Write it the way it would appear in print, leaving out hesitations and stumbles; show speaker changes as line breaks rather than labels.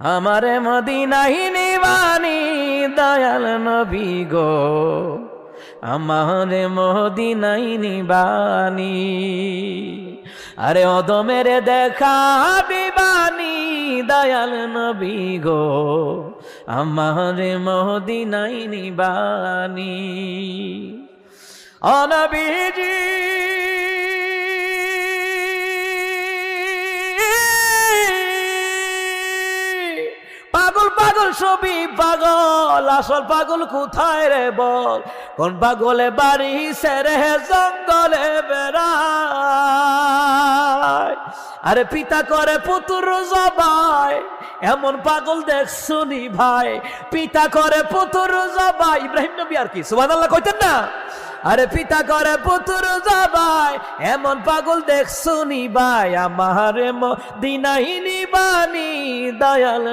আমারে মদিনায় নিবানি দয়াল নবী গো, আমারে মদিনায় নিবানি। আরে অদমের দেখা বিবানি দয়াল নবী গো, আমারে মদিনায় নিবানি। ও নবীজি পাগল পাগল সবই পাগল, আসল পাগল কোথায় রে বল? কোন পাগলে বাড়ি সেরে জঙ্গলে বেড়ায়? আরে পিতা করে পুত্র জবাই, এমন পাগল দেখছুনি ভাই? পিতা করে পুত্র জবাই, ইব্রাহিম নবী আর কি সুবহানাল্লাহ কইতেন না? আরে পিতা করে পুত্র জবাই, এমন পাগল দেখছুনি ভাই? আমারে মদিনায় নিবানি দয়াল